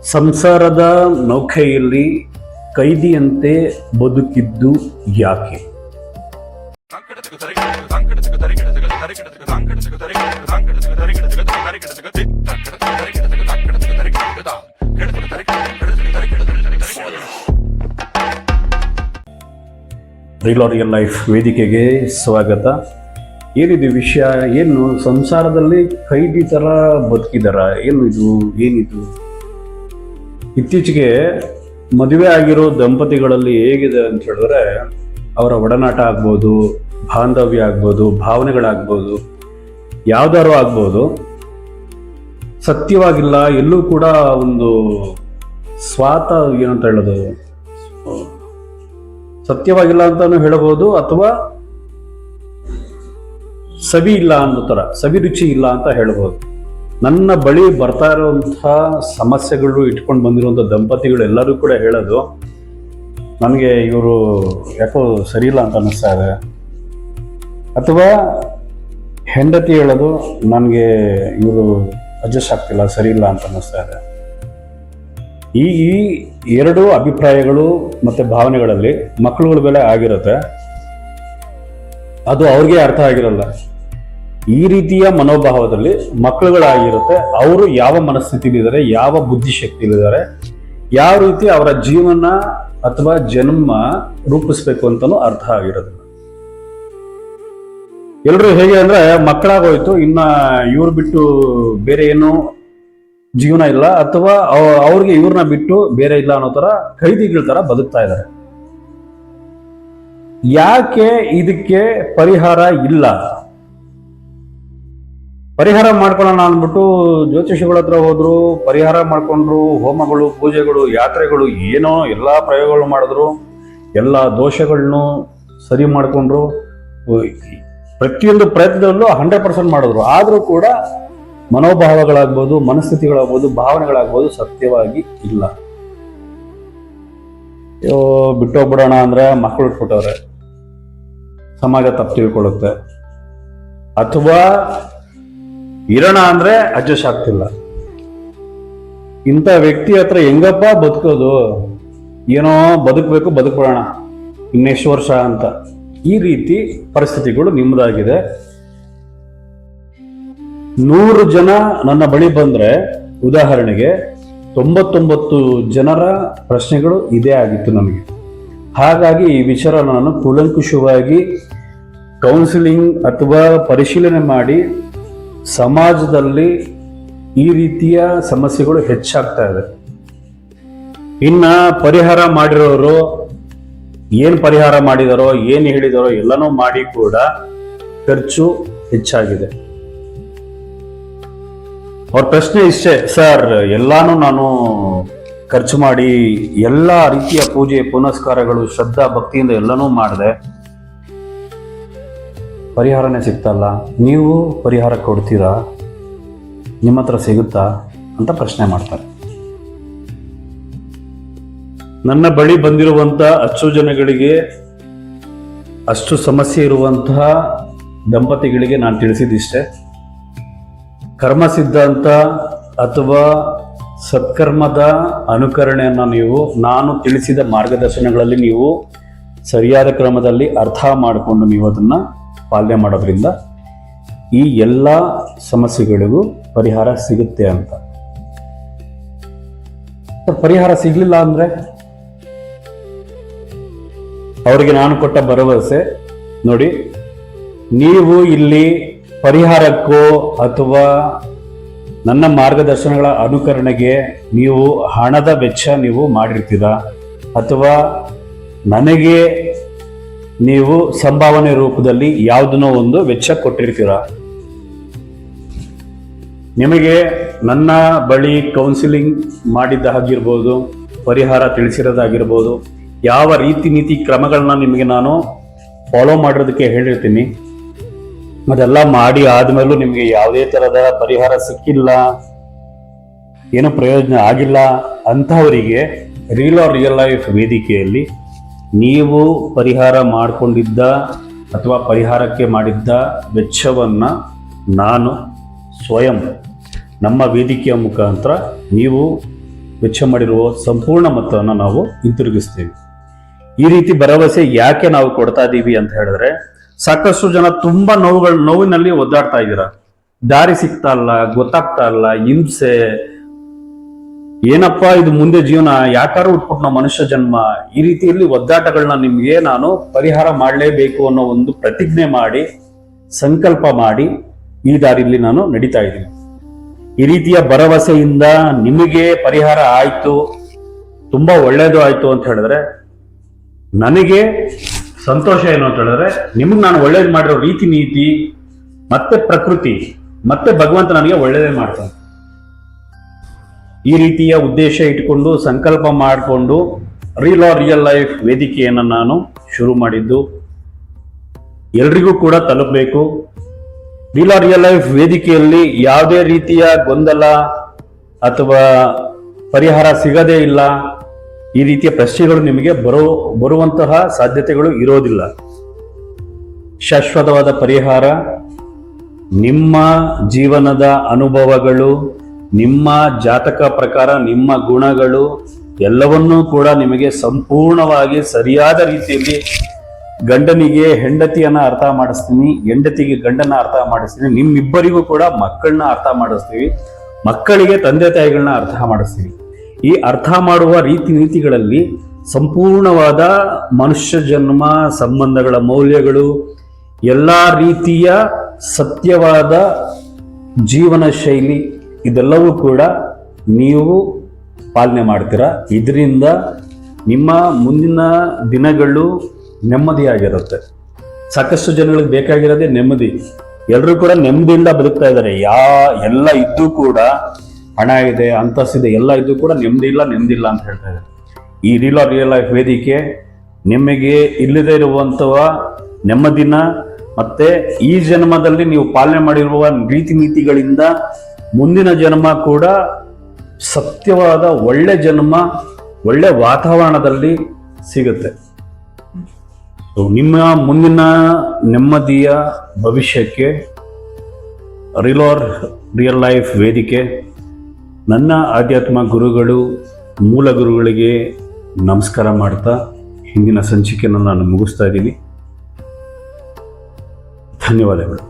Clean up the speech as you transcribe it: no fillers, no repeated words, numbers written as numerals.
ಸಂಸಾರದ ನೌಕೆಯಲ್ಲಿ ಕೈದಿಯಂತೆ ಬದುಕಿದ್ದು ಯಾಕೆ? ರಿಯಲ್ ಲೈಫ್ ವೇದಿಕೆಗೆ ಸ್ವಾಗತ. ಏನಿದು ವಿಷಯ? ಏನು ಸಂಸಾರದಲ್ಲಿ ಕೈದಿ ಥರ ಬದುಕಿದಾರ? ಏನಿದು? ಇತ್ತೀಚೆಗೆ ಮದುವೆ ಆಗಿರೋ ದಂಪತಿಗಳಲ್ಲಿ ಹೇಗಿದೆ ಅಂತ ಹೇಳಿದ್ರೆ, ಅವರ ಒಡನಾಟ ಆಗ್ಬೋದು, ಬಾಂಧವ್ಯ ಆಗ್ಬೋದು, ಭಾವನೆಗಳಾಗ್ಬೋದು, ಯಾವ್ದಾರು ಆಗ್ಬೋದು, ಸತ್ಯವಾಗಿಲ್ಲ. ಎಲ್ಲೂ ಕೂಡ ಒಂದು ಏನಂತ ಹೇಳೋದು, ಸತ್ಯವಾಗಿಲ್ಲ ಅಂತಾನು ಹೇಳಬಹುದು, ಅಥವಾ ಸವಿ ಇಲ್ಲ ಅನ್ನೋ ಥರ, ಸವಿ ರುಚಿ ಇಲ್ಲ ಅಂತ ಹೇಳ್ಬೋದು. ನನ್ನ ಬಳಿ ಬರ್ತಾ ಇರುವಂತಹ ಸಮಸ್ಯೆಗಳು ಇಟ್ಕೊಂಡು ಬಂದಿರುವಂಥ ದಂಪತಿಗಳು ಎಲ್ಲರೂ ಕೂಡ ಹೇಳೋದು, ನನಗೆ ಇವರು ಯಾಕೋ ಸರಿ ಇಲ್ಲ ಅಂತ ಅನ್ನಿಸ್ತಾ ಇದೆ, ಅಥವಾ ಹೆಂಡತಿ ಹೇಳೋದು, ನನಗೆ ಇವರು ಅಡ್ಜಸ್ಟ್ ಆಗ್ತಿಲ್ಲ, ಸರಿ ಇಲ್ಲ ಅಂತ ಅನ್ನಿಸ್ತಾ ಇದೆ. ಈ ಎರಡು ಅಭಿಪ್ರಾಯಗಳು ಮತ್ತು ಭಾವನೆಗಳಲ್ಲಿ ಮಕ್ಕಳುಗಳ ಬೆಲೆ ಆಗಿರುತ್ತೆ. ಅದು ಅವ್ರಿಗೆ ಅರ್ಥ ಆಗಿರಲ್ಲ. ಈ ರೀತಿಯ ಮನೋಭಾವದಲ್ಲಿ ಮಕ್ಕಳುಗಳಾಗಿರುತ್ತೆ. ಅವರು ಯಾವ ಮನಸ್ಥಿತಿಲಿದ್ದಾರೆ, ಯಾವ ಬುದ್ಧಿಶಕ್ತಿಲಿದ್ದಾರೆ, ಯಾವ ರೀತಿ ಅವರ ಜೀವನ ಅಥವಾ ಜನ್ಮ ರೂಪಿಸ್ಬೇಕು ಅಂತಲೂ ಅರ್ಥ ಆಗಿರೋದಿಲ್ಲ. ಎಲ್ಲರೂ ಹೇಗೆ ಅಂದ್ರೆ, ಮಕ್ಕಳಾಗೋಯ್ತು, ಇನ್ನ ಇವ್ರು ಬಿಟ್ಟು ಬೇರೆ ಏನು ಜೀವನ ಇಲ್ಲ, ಅಥವಾ ಅವ್ರಿಗೆ ಇವ್ರನ್ನ ಬಿಟ್ಟು ಬೇರೆ ಇಲ್ಲ ಅನ್ನೋ ತರ ಕೈದಿಗಳ ತರ ಬದುಕ್ತಾ ಇದ್ದಾರೆ. ಯಾಕೆ ಇದಕ್ಕೆ ಪರಿಹಾರ ಇಲ್ಲ? ಪರಿಹಾರ ಮಾಡ್ಕೊಳ್ಳೋಣ ಅಂದ್ಬಿಟ್ಟು ಜ್ಯೋತಿಷಿಗಳ ಹತ್ರ ಹೋದ್ರು, ಪರಿಹಾರ ಮಾಡ್ಕೊಂಡ್ರು, ಹೋಮಗಳು, ಪೂಜೆಗಳು, ಯಾತ್ರೆಗಳು, ಏನೋ ಎಲ್ಲಾ ಪ್ರಯೋಗಗಳು ಮಾಡಿದ್ರು, ಎಲ್ಲ ದೋಷಗಳನ್ನು ಸರಿ ಮಾಡ್ಕೊಂಡ್ರು, ಪ್ರತಿಯೊಂದು ಪ್ರಯತ್ನದಲ್ಲೂ 100% ಮಾಡಿದ್ರು. ಆದ್ರೂ ಕೂಡ ಮನೋಭಾವಗಳಾಗ್ಬೋದು, ಮನಸ್ಥಿತಿಗಳಾಗ್ಬೋದು, ಭಾವನೆಗಳಾಗ್ಬೋದು ಸತ್ಯವಾಗಿ ಇಲ್ಲ. ಬಿಟ್ಟೋಗ್ಬಿಡೋಣ ಅಂದ್ರೆ ಮಕ್ಕಳು ಇಟ್ಬಿಟ್ಟವ್ರೆ, ಸಮಾಜ ತಪ್ಪು ತಿಳ್ಕೊಳ್ಳುತ್ತೆ, ಅಥವಾ ಇರೋಣ ಅಂದ್ರೆ ಅಡ್ಜಸ್ಟ್ ಆಗ್ತಿಲ್ಲ. ಇಂಥ ವ್ಯಕ್ತಿ ಹತ್ರ ಹೆಂಗಪ್ಪ ಬದುಕೋದು? ಏನೋ ಬದುಕಬೇಕು, ಬದುಕ್ಬಿಡೋಣ ಇನ್ನೆಷ್ಟು ವರ್ಷ ಅಂತ. ಈ ರೀತಿ ಪರಿಸ್ಥಿತಿಗಳು ನಿಮ್ಮದಾಗಿದೆ. 100 ಜನ ನನ್ನ ಬಳಿ ಬಂದ್ರೆ, ಉದಾಹರಣೆಗೆ 99 ಜನರ ಪ್ರಶ್ನೆಗಳು ಇದೇ ಆಗಿತ್ತು ನನಗೆ. ಹಾಗಾಗಿ ಈ ವಿಚಾರ ನಾನು ಕೂಲಂಕುಷವಾಗಿ ಕೌನ್ಸಿಲಿಂಗ್ ಅಥವಾ ಪರಿಶೀಲನೆ ಮಾಡಿ, ಸಮಾಜದಲ್ಲಿ ಈ ರೀತಿಯ ಸಮಸ್ಯೆಗಳು ಹೆಚ್ಚಾಗ್ತಾ ಇದೆ. ಇನ್ನ ಪರಿಹಾರ ಮಾಡಿರೋರು ಏನ್ ಪರಿಹಾರ ಮಾಡಿದಾರೋ, ಏನ್ ಹೇಳಿದಾರೋ ಎಲ್ಲನೂ ಮಾಡಿ ಕೂಡ ಖರ್ಚು ಹೆಚ್ಚಾಗಿದೆ. ಅವ್ರ ಪ್ರಶ್ನೆ ಇಷ್ಟೇ, ಸರ್ ಎಲ್ಲಾನು ನಾನು ಖರ್ಚು ಮಾಡಿ ಎಲ್ಲ ರೀತಿಯ ಪೂಜೆ ಪುನಸ್ಕಾರಗಳು ಶ್ರದ್ಧಾ ಭಕ್ತಿಯಿಂದ ಎಲ್ಲನೂ ಮಾಡಿದೆ, ಪರಿಹಾರನೇ ಸಿಗ್ತಲ್ಲ, ನೀವು ಪರಿಹಾರ ಕೊಡ್ತೀರಾ, ನಿಮ್ಮ ಹತ್ರ ಸಿಗುತ್ತಾ ಅಂತ ಪ್ರಶ್ನೆ ಮಾಡ್ತಾರೆ. ನನ್ನ ಬಳಿ ಬಂದಿರುವಂತ ಅಷ್ಟು ಜನಗಳಿಗೆ, ಅಷ್ಟು ಸಮಸ್ಯೆ ಇರುವಂತಹ ದಂಪತಿಗಳಿಗೆ ನಾನು ತಿಳಿಸಿದಿಷ್ಟೇ, ಕರ್ಮ ಸಿದ್ಧಾಂತ ಅಥವಾ ಸತ್ಕರ್ಮದ ಅನುಕರಣೆಯನ್ನು ನೀವು ನಾನು ತಿಳಿಸಿದ ಮಾರ್ಗದರ್ಶನಗಳಲ್ಲಿ ನೀವು ಸರಿಯಾದ ಕ್ರಮದಲ್ಲಿ ಅರ್ಥ ಮಾಡಿಕೊಂಡು ನೀವು ಅದನ್ನ ಪಾಲನೆ ಮಾಡೋದ್ರಿಂದ ಈ ಎಲ್ಲ ಸಮಸ್ಯೆಗಳಿಗೂ ಪರಿಹಾರ ಸಿಗುತ್ತೆ ಅಂತ. ಪರಿಹಾರ ಸಿಗ್ಲಿಲ್ಲ ಅಂದ್ರೆ ಅವರಿಗೆ ನಾನು ಕೊಟ್ಟ ಭರವಸೆ ನೋಡಿ, ನೀವು ಇಲ್ಲಿ ಪರಿಹಾರಕ್ಕೋ ಅಥವಾ ನನ್ನ ಮಾರ್ಗದರ್ಶನಗಳ ಅನುಕರಣೆಗೆ ನೀವು ಹಣದ ವೆಚ್ಚ ನೀವು ಮಾಡಿರ್ತೀರಾ, ಅಥವಾ ನನಗೆ ನೀವು ಸಂಭಾವನೆ ರೂಪದಲ್ಲಿ ಯಾವುದನ್ನೋ ಒಂದು ವೆಚ್ಚ ಕೊಟ್ಟಿರ್ತೀರ. ನಿಮಗೆ ನನ್ನ ಬಳಿ ಕೌನ್ಸಿಲಿಂಗ್ ಮಾಡಿದ್ದಾಗಿರ್ಬೋದು, ಪರಿಹಾರ ತಿಳಿಸಿರೋದಾಗಿರ್ಬೋದು, ಯಾವ ರೀತಿ ನೀತಿ ಕ್ರಮಗಳನ್ನ ನಿಮಗೆ ನಾನು ಫಾಲೋ ಮಾಡಿರೋದಕ್ಕೆ ಹೇಳಿರ್ತೀನಿ. ಅದೆಲ್ಲ ಮಾಡಿ ಆದ್ಮೇಲೂ ನಿಮಗೆ ಯಾವುದೇ ತರಹದ ಪರಿಹಾರ ಸಿಕ್ಕಿಲ್ಲ, ಏನೋ ಪ್ರಯೋಜನ ಆಗಿಲ್ಲ ಅಂತಹವರಿಗೆ ರಿಯಲ್ ಲೈಫ್ ವೇದಿಕೆಯಲ್ಲಿ ನೀವು ಪರಿಹಾರ ಮಾಡಿಕೊಂಡಿದ್ದ ಅಥವಾ ಪರಿಹಾರಕ್ಕೆ ಮಾಡಿದ್ದ ವೆಚ್ಚವನ್ನು ನಾನು ಸ್ವಯಂ ನಮ್ಮ ವೇದಿಕೆಯ ಮುಖಾಂತರ ನೀವು ವೆಚ್ಚ ಮಾಡಿರುವ ಸಂಪೂರ್ಣ ಮೊತ್ತವನ್ನು ನಾವು ಹಿಂತಿರುಗಿಸ್ತೀವಿ. ಈ ರೀತಿ ಭರವಸೆ ಯಾಕೆ ನಾವು ಕೊಡ್ತಾ ಇದ್ದೀವಿ ಅಂತ ಹೇಳಿದ್ರೆ, ಸಾಕಷ್ಟು ಜನ ತುಂಬಾ ನೋವಿನಲ್ಲಿ ಒದ್ದಾಡ್ತಾ ಇದ್ದೀರಾ. ದಾರಿ ಸಿಗ್ತಾ ಇಲ್ಲ, ಗೊತ್ತಾಗ್ತಾ ಇಲ್ಲ, ಹಿಂಸೆ, ಏನಪ್ಪಾ ಇದು ಮುಂದೆ ಜೀವನ, ಯಾಕಾರು ಉಟ್ಬಿಟ್ಟು ನಾವು ಮನುಷ್ಯ ಜನ್ಮ, ಈ ರೀತಿಯಲ್ಲಿ ಒದ್ದಾಟಗಳನ್ನ ನಿಮ್ಗೆ ನಾನು ಪರಿಹಾರ ಮಾಡಲೇಬೇಕು ಅನ್ನೋ ಒಂದು ಪ್ರತಿಜ್ಞೆ ಮಾಡಿ, ಸಂಕಲ್ಪ ಮಾಡಿ ಈ ದಾರಿಯಲ್ಲಿ ನಾನು ನಡೀತಾ ಇದ್ದೀನಿ. ಈ ರೀತಿಯ ಭರವಸೆಯಿಂದ ನಿಮಗೆ ಪರಿಹಾರ ಆಯ್ತು, ತುಂಬಾ ಒಳ್ಳೇದು ಆಯ್ತು ಅಂತ ಹೇಳಿದ್ರೆ ನನಗೆ ಸಂತೋಷ ಏನು ಅಂತ ಹೇಳಿದ್ರೆ, ನಿಮಗೆ ನಾನು ಒಳ್ಳೇದು ಮಾಡಿರೋ ರೀತಿ ನೀತಿ ಮತ್ತೆ ಪ್ರಕೃತಿ ಮತ್ತೆ ಭಗವಂತ ನನಗೆ ಒಳ್ಳೇದೇ ಮಾಡ್ತಾನೆ. ಈ ರೀತಿಯ ಉದ್ದೇಶ ಇಟ್ಕೊಂಡು ಸಂಕಲ್ಪ ಮಾಡಿಕೊಂಡು ರಿಯಲ್ ಲೈಫ್ ವೇದಿಕೆಯನ್ನು ನಾನು ಶುರು ಮಾಡಿದ್ದು. ಎಲ್ರಿಗೂ ಕೂಡ ತಲುಪಬೇಕು. ರಿಯಲ್ ಲೈಫ್ ವೇದಿಕೆಯಲ್ಲಿ ಯಾವುದೇ ರೀತಿಯ ಗೊಂದಲ ಅಥವಾ ಪರಿಹಾರ ಸಿಗದೇ ಇಲ್ಲ, ಈ ರೀತಿಯ ಪ್ರಶ್ನೆಗಳು ನಿಮಗೆ ಬರುವಂತಹ ಸಾಧ್ಯತೆಗಳು ಇರೋದಿಲ್ಲ. ಶಾಶ್ವತವಾದ ಪರಿಹಾರ, ನಿಮ್ಮ ಜೀವನದ ಅನುಭವಗಳು, ನಿಮ್ಮ ಜಾತಕ ಪ್ರಕಾರ ನಿಮ್ಮ ಗುಣಗಳು ಎಲ್ಲವನ್ನೂ ಕೂಡ ನಿಮಗೆ ಸಂಪೂರ್ಣವಾಗಿ ಸರಿಯಾದ ರೀತಿಯಲ್ಲಿ ಗಂಡನಿಗೆ ಹೆಂಡತಿಯನ್ನ ಅರ್ಥ ಮಾಡಿಸ್ತೀನಿ, ಹೆಂಡತಿಗೆ ಗಂಡನ ಅರ್ಥ ಮಾಡಿಸ್ತೀನಿ, ನಿಮ್ಮಿಬ್ಬರಿಗೂ ಕೂಡ ಮಕ್ಕಳನ್ನ ಅರ್ಥ ಮಾಡಿಸ್ತೀವಿ, ಮಕ್ಕಳಿಗೆ ತಂದೆ ತಾಯಿಗಳನ್ನ ಅರ್ಥ ಮಾಡಿಸ್ತೀವಿ. ಈ ಅರ್ಥ ಮಾಡುವ ರೀತಿ ನೀತಿಗಳಲ್ಲಿ ಸಂಪೂರ್ಣವಾದ ಮನುಷ್ಯ ಜನ್ಮ, ಸಂಬಂಧಗಳ ಮೌಲ್ಯಗಳು, ಎಲ್ಲ ರೀತಿಯ ಸತ್ಯವಾದ ಜೀವನ ಶೈಲಿ ಇದೆಲ್ಲವೂ ಕೂಡ ನೀವು ಪಾಲನೆ ಮಾಡ್ತೀರಾ. ಇದರಿಂದ ನಿಮ್ಮ ಮುಂದಿನ ದಿನಗಳು ನೆಮ್ಮದಿಯಾಗಿರುತ್ತೆ. ಸಾಕಷ್ಟು ಜನಗಳಿಗೆ ಬೇಕಾಗಿರೋದೇ ನೆಮ್ಮದಿ. ಎಲ್ಲರೂ ಕೂಡ ನೆಮ್ಮದಿಯಿಂದ ಬದುಕ್ತಾ ಇದ್ದಾರೆ. ಎಲ್ಲ ಇದ್ದು ಕೂಡ, ಹಣ ಇದೆ, ಅಂತಸ್ತಿದೆ, ಎಲ್ಲ ಇದ್ದು ಕೂಡ ನೆಮ್ಮದಿ ಇಲ್ಲ ಅಂತ ಹೇಳ್ತಾ ಇದ್ದಾರೆ. ಈ ರಿಯಲ್ ಲೈಫ್ ವೇದಿಕೆ ನಿಮಗೆ ಇಲ್ಲದೇ ಇರುವಂತಹ ನೆಮ್ಮದಿನ ಮತ್ತೆ ಈ ಜನ್ಮದಲ್ಲಿ ನೀವು ಪಾಲನೆ ಮಾಡಿರುವ ರೀತಿ ನೀತಿಗಳಿಂದ ಮುಂದಿನ ಜನ್ಮ ಕೂಡ ಸತ್ಯವಾದ ಒಳ್ಳೆ ಜನ್ಮ, ಒಳ್ಳೆ ವಾತಾವರಣದಲ್ಲಿ ಸಿಗುತ್ತೆ. ನಿಮ್ಮ ಮುಂದಿನ ನೆಮ್ಮದಿಯ ಭವಿಷ್ಯಕ್ಕೆ ರಿಯಲ್ ಲೈಫ್ ವೇದಿಕೆ ನನ್ನ ಆಧ್ಯಾತ್ಮ ಗುರುಗಳು, ಮೂಲ ಗುರುಗಳಿಗೆ ನಮಸ್ಕಾರ ಮಾಡ್ತಾ ಹಿಂದಿನ ಸಂಚಿಕೆಯನ್ನು ನಾನು ಮುಗಿಸ್ತಾ ಇದ್ದೀನಿ. ಧನ್ಯವಾದಗಳು.